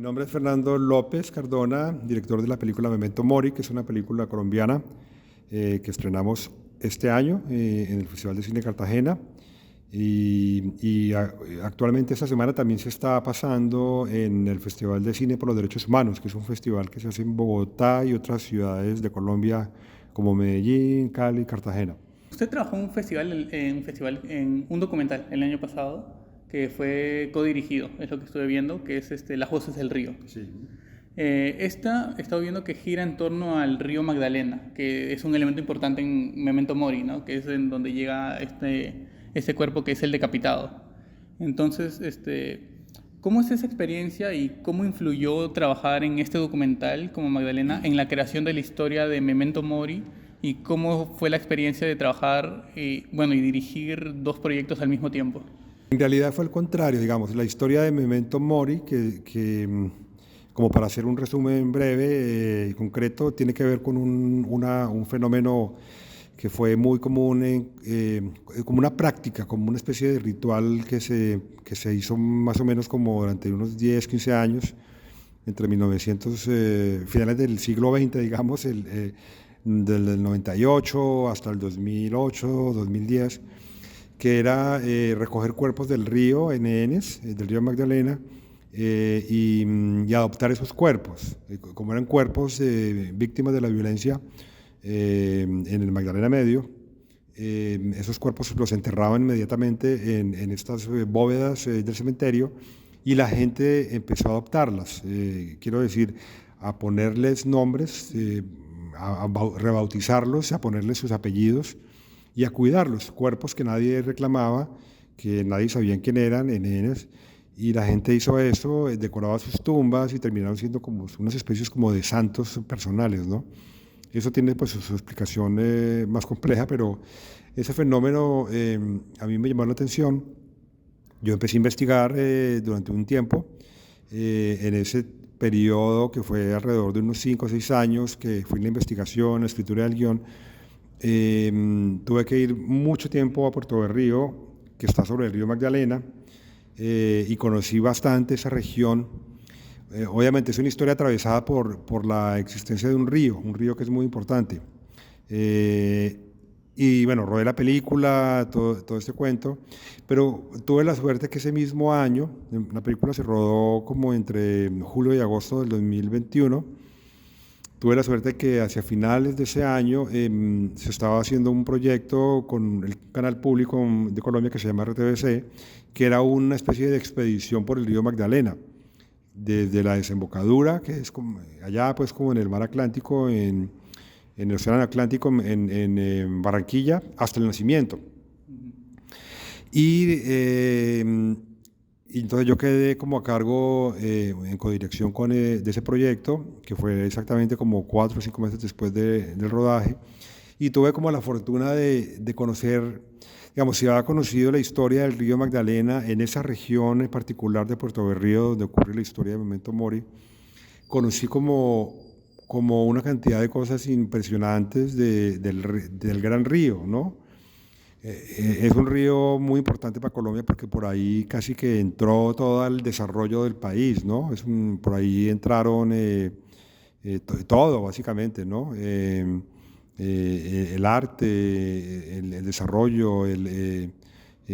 nombre es Fernando López Cardona, director de la película Memento Mori, que es una película colombiana que estrenamos este año en el Festival de Cine Cartagena. Actualmente esta semana también se está pasando en el Festival de Cine por los Derechos Humanos, que es un festival que se hace en Bogotá y otras ciudades de Colombia como Medellín, Cali, Cartagena. Usted trabajó en un documental el año pasado que fue codirigido, es lo que estuve viendo, que es Las Voces del Río. Sí. He estado viendo que gira en torno al río Magdalena, que es un elemento importante en Memento Mori, ¿no? Que es en donde llega este cuerpo que es el decapitado. Entonces, ¿cómo es esa experiencia y cómo influyó trabajar en este documental como Magdalena en la creación de la historia de Memento Mori? ¿Y cómo fue la experiencia de trabajar y dirigir dos proyectos al mismo tiempo? En realidad fue al contrario, digamos, la historia de Memento Mori, como para hacer un resumen breve y concreto, tiene que ver con un fenómeno que fue muy común, como una práctica, como una especie de ritual que se hizo más o menos como durante unos 10, 15 años, entre 1900, finales del siglo XX, digamos, del 98 hasta el 2008, 2010, que era recoger cuerpos del río Nenes, del río Magdalena, y adoptar esos cuerpos. Como eran cuerpos víctimas de la violencia en el Magdalena Medio, esos cuerpos los enterraban inmediatamente en estas bóvedas del cementerio y la gente empezó a adoptarlas. Quiero decir, a ponerles nombres, a rebautizarlos, a ponerles sus apellidos y a cuidarlos, cuerpos que nadie reclamaba, que nadie sabía quién eran, enenes, y la gente hizo eso, decoraba sus tumbas y terminaron siendo como unas especies como de santos personales, ¿no? Eso tiene pues su explicación más compleja, pero ese fenómeno a mí me llamó la atención. Yo empecé a investigar durante un tiempo, en ese periodo que fue alrededor de unos 5 o 6 años, que fue la investigación, la escritura del guión. Tuve que ir mucho tiempo a Puerto Berrío, que está sobre el río Magdalena, y conocí bastante esa región. Obviamente es una historia atravesada por la existencia de un río que es muy importante. Y bueno, rodé la película, todo este cuento, pero tuve la suerte que ese mismo año, la película se rodó como entre julio y agosto del 2021. Tuve la suerte que hacia finales de ese año se estaba haciendo un proyecto con el canal público de Colombia que se llama RTBC, que era una especie de expedición por el río Magdalena, desde la desembocadura, que es como, allá pues como en el mar Atlántico, en el océano Atlántico, en Barranquilla, hasta el nacimiento. Y entonces yo quedé como a cargo en codirección de ese proyecto, que fue exactamente como 4 o 5 meses después del rodaje, y tuve como la fortuna de conocer, digamos, si había conocido la historia del río Magdalena en esa región en particular de Puerto Berrío, donde ocurre la historia de Memento Mori, conocí como una cantidad de cosas impresionantes del gran río, ¿no? Es un río muy importante para Colombia porque por ahí casi que entró todo el desarrollo del país, ¿no? Por ahí entraron todo, básicamente, ¿no? El arte, el desarrollo,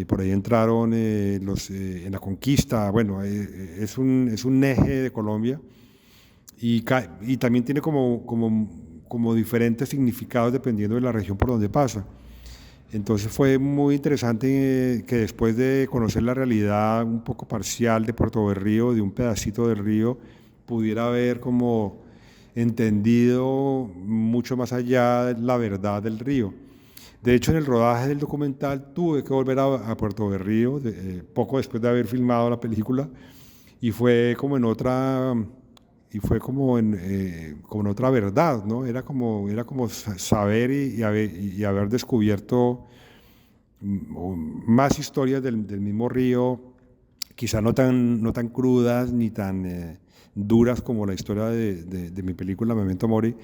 por ahí entraron en la conquista, bueno, es un eje de Colombia y también tiene como diferentes significados dependiendo de la región por donde pasa. Entonces fue muy interesante que después de conocer la realidad un poco parcial de Puerto Berrío, de un pedacito del río, pudiera haber como entendido mucho más allá la verdad del río. De hecho, en el rodaje del documental tuve que volver a Puerto Berrío, poco después de haber filmado la película, y fue como en otra, como en otra verdad, ¿no? Era como saber y haber descubierto más historias del mismo río, quizá no tan crudas ni tan duras como la historia de mi película Memento Mori,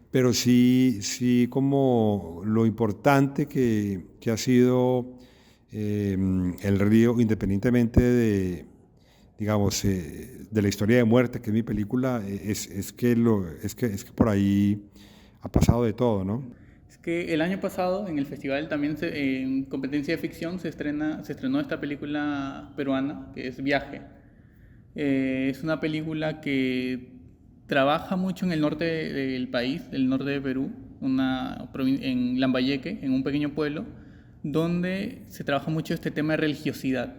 pero sí como lo importante que ha sido el río, independientemente digamos, de la historia de muerte, que es mi película, es que por ahí ha pasado de todo, ¿no? Es que el año pasado en el festival también en competencia de ficción se estrenó esta película peruana que es Viaje. Es una película que trabaja mucho en el norte del país, el norte de Perú, en Lambayeque, en un pequeño pueblo, donde se trabaja mucho este tema de religiosidad.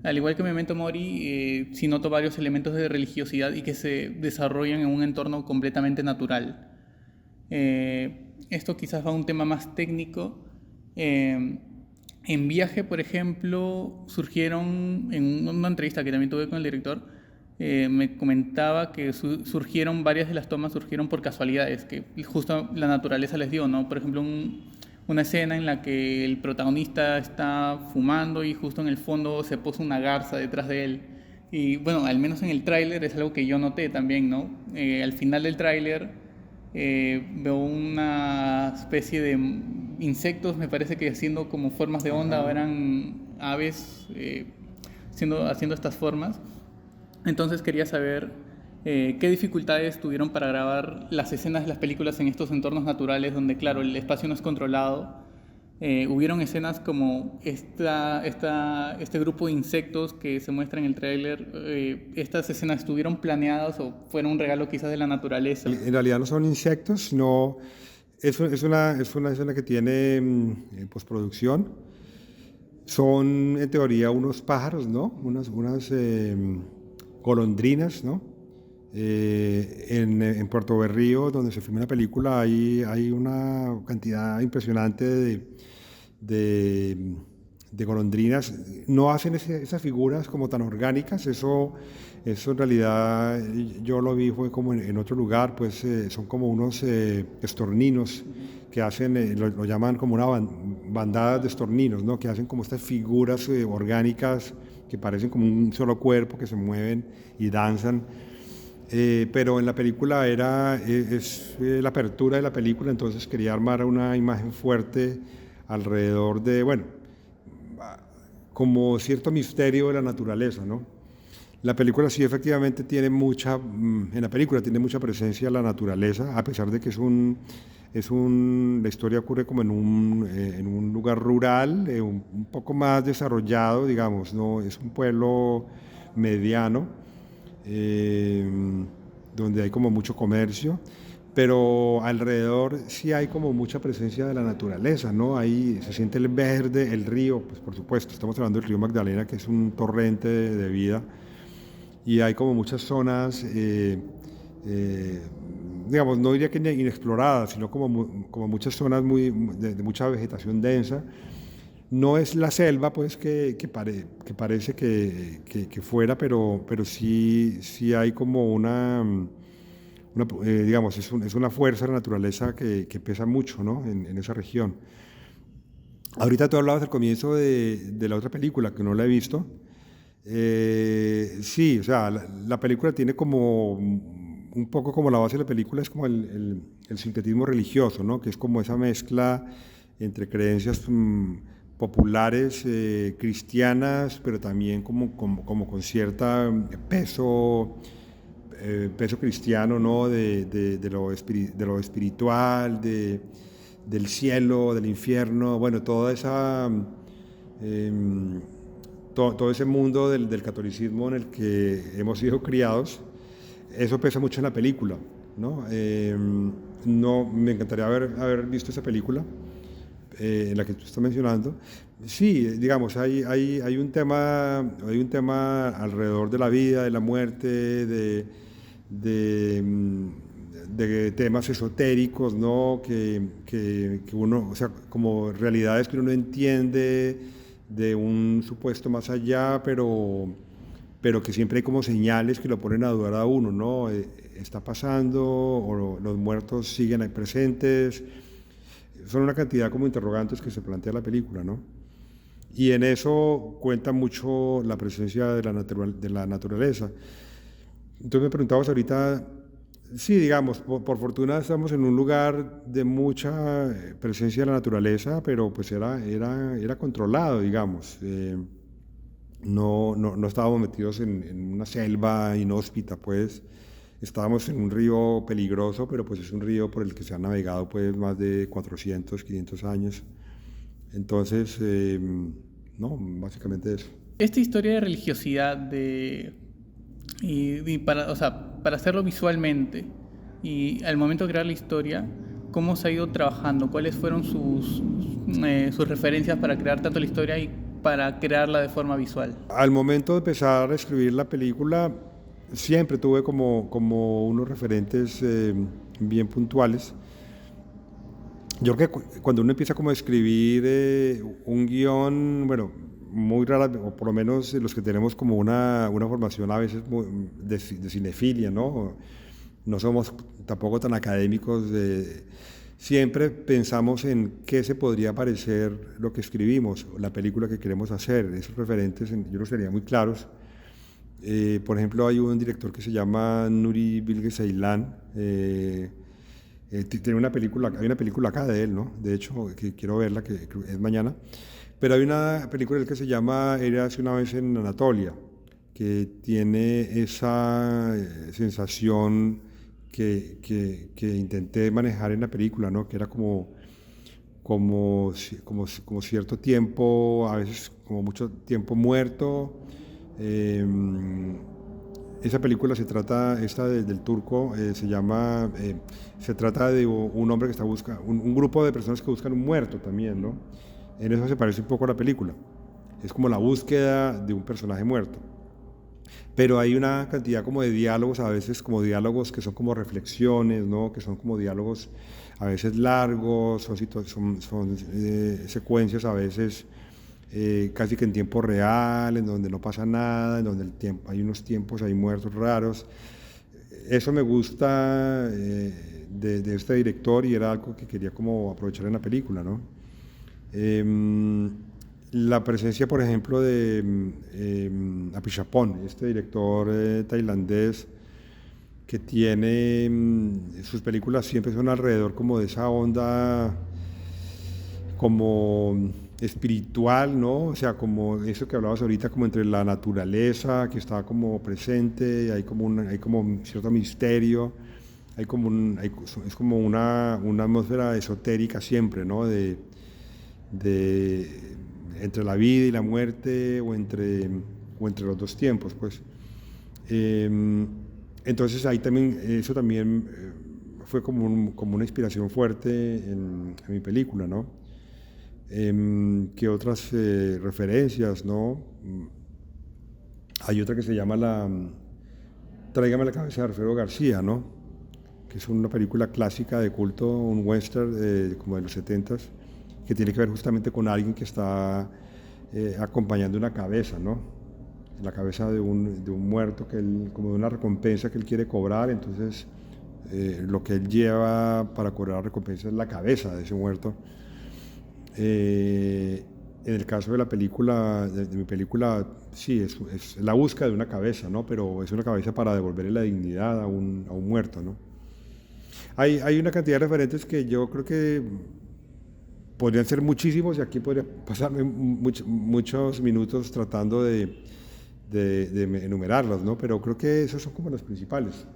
Al igual que Memento Mori, sí noto varios elementos de religiosidad y que se desarrollan en un entorno completamente natural. Esto quizás va a un tema más técnico. En Viaje, por ejemplo, surgieron, en una entrevista que también tuve con el director, me comentaba que surgieron, varias de las tomas surgieron por casualidades, que justo la naturaleza les dio, ¿no? Por ejemplo, una escena en la que el protagonista está fumando y justo en el fondo se posa una garza detrás de él. Y bueno, al menos en el tráiler es algo que yo noté también, ¿no? Al final del tráiler veo una especie de insectos, me parece que haciendo como formas de onda, o eran aves haciendo estas formas. Entonces quería saber qué dificultades tuvieron para grabar las escenas de las películas en estos entornos naturales donde, claro, el espacio no es controlado. Hubieron escenas como este grupo de insectos que se muestra en el tráiler. ¿Estas escenas estuvieron planeadas o fueron un regalo quizás de la naturaleza? En realidad no son insectos, sino es una escena que tiene postproducción. Son, en teoría, unos pájaros, ¿no? Unas golondrinas, ¿no? En Puerto Berrío, donde se filmó la película, hay una cantidad impresionante de golondrinas. No hacen esas figuras como tan orgánicas, eso en realidad yo lo vi fue como en otro lugar, pues son como unos estorninos que hacen, lo llaman como una bandada de estorninos, ¿no? Que hacen como estas figuras orgánicas que parecen como un solo cuerpo, que se mueven y danzan. Pero en la película es la apertura de la película, entonces quería armar una imagen fuerte alrededor de, bueno, como cierto misterio de la naturaleza, ¿no? La película sí efectivamente tiene en la película tiene mucha presencia la naturaleza, a pesar de que la historia ocurre como en un lugar rural, un poco más desarrollado, digamos, ¿no? Es un pueblo mediano, donde hay como mucho comercio, pero alrededor sí hay como mucha presencia de la naturaleza, ¿no? Ahí se siente el verde, el río, pues por supuesto, estamos hablando del río Magdalena, que es un torrente de vida, y hay como muchas zonas, digamos, no diría que inexploradas, sino como muchas zonas de mucha vegetación densa. No es la selva, pues, que parece que fuera, pero sí hay como digamos, es una fuerza de la naturaleza que pesa mucho, ¿no? En esa región. Ahorita tú hablabas al comienzo de la otra película, que no la he visto. Sí, o sea, la película tiene como, un poco como la base de la película, es como el sincretismo religioso, ¿no? Que es como esa mezcla entre creencias populares, cristianas, pero también como con cierta peso cristiano, ¿no? De lo espiritual, del cielo, del infierno, bueno, toda esa... todo ese mundo del catolicismo en el que hemos sido criados, eso pesa mucho en la película, ¿no? No, me encantaría haber visto esa película en la que tú estás mencionando. Sí, digamos, hay un tema alrededor de la vida, de la muerte, de temas esotéricos, ¿no? Que uno, o sea, como realidades que uno no entiende, de un supuesto más allá, pero que siempre hay como señales que lo ponen a dudar a uno, ¿no? Está pasando, o los muertos siguen ahí presentes. Son una cantidad como interrogantes que se plantea la película, ¿no? Y en eso cuenta mucho la presencia de la naturaleza. Entonces me preguntabas ahorita, sí, digamos, por fortuna estamos en un lugar de mucha presencia de la naturaleza, pero pues era controlado, digamos. no estábamos metidos en una selva inhóspita, pues estábamos en un río peligroso, pero pues es un río por el que se han navegado pues más de 400, 500 años. Entonces, no, básicamente eso. Esta historia de religiosidad, y para, o sea, para hacerlo visualmente y al momento de crear la historia, ¿cómo se ha ido trabajando? ¿Cuáles fueron sus referencias para crear tanto la historia y para crearla de forma visual? Al momento de empezar a escribir la película, siempre tuve como unos referentes bien puntuales. Yo creo que cuando uno empieza como a escribir un guión, bueno, muy rara, o por lo menos los que tenemos como una formación a veces de cinefilia, ¿no? No somos tampoco tan académicos, siempre pensamos en qué se podría parecer lo que escribimos, la película que queremos hacer. Esos referentes yo los tenía muy claros. Por ejemplo, hay un director que se llama Nuri Bilge Ceylan. Tiene hay una película acá de él, ¿no? De hecho, que quiero verla, que es mañana. Pero hay una película de él que se llama Érase una vez en Anatolia, que tiene esa sensación que intenté manejar en la película, ¿no? Que era como cierto tiempo, a veces como mucho tiempo muerto. Eh, Esa película se trata, del turco, se trata de un hombre que está un grupo de personas que buscan un muerto también, ¿no? En eso se parece un poco a la película. Es como la búsqueda de un personaje muerto. Pero hay una cantidad como de diálogos, a veces como diálogos que son como reflexiones, ¿no? Que son como diálogos a veces largos, son secuencias a veces casi que en tiempo real, en donde no pasa nada, en donde hay unos tiempos ahí muertos raros. Eso me gusta de este director y era algo que quería como aprovechar en la película, ¿no? La presencia, por ejemplo, de Apichatpong, este director tailandés que tiene sus películas siempre son alrededor como de esa onda como espiritual, ¿no? O sea, como eso que hablabas ahorita, como entre la naturaleza que está como presente, hay como un cierto misterio, es como una atmósfera esotérica siempre, ¿no? De entre la vida y la muerte o entre los dos tiempos, pues. Entonces ahí también, eso también fue como una inspiración fuerte en mi película, ¿no? ¿Qué otras referencias, no? Hay otra que se llama Tráigame la cabeza de Alfredo García, ¿no? Que es una película clásica de culto, un western como de los 70s, que tiene que ver justamente con alguien que está acompañando una cabeza, ¿no? La cabeza de un muerto, como de una recompensa que él quiere cobrar, entonces lo que él lleva para cobrar la recompensa es la cabeza de ese muerto. En el caso de la película, de mi película, sí, es la búsqueda de una cabeza, ¿no? Pero es una cabeza para devolverle la dignidad a un muerto, ¿no? Hay una cantidad de referentes que yo creo que podrían ser muchísimos y aquí podría pasarme muchos minutos tratando de enumerarlos, ¿no? Pero creo que esos son como los principales.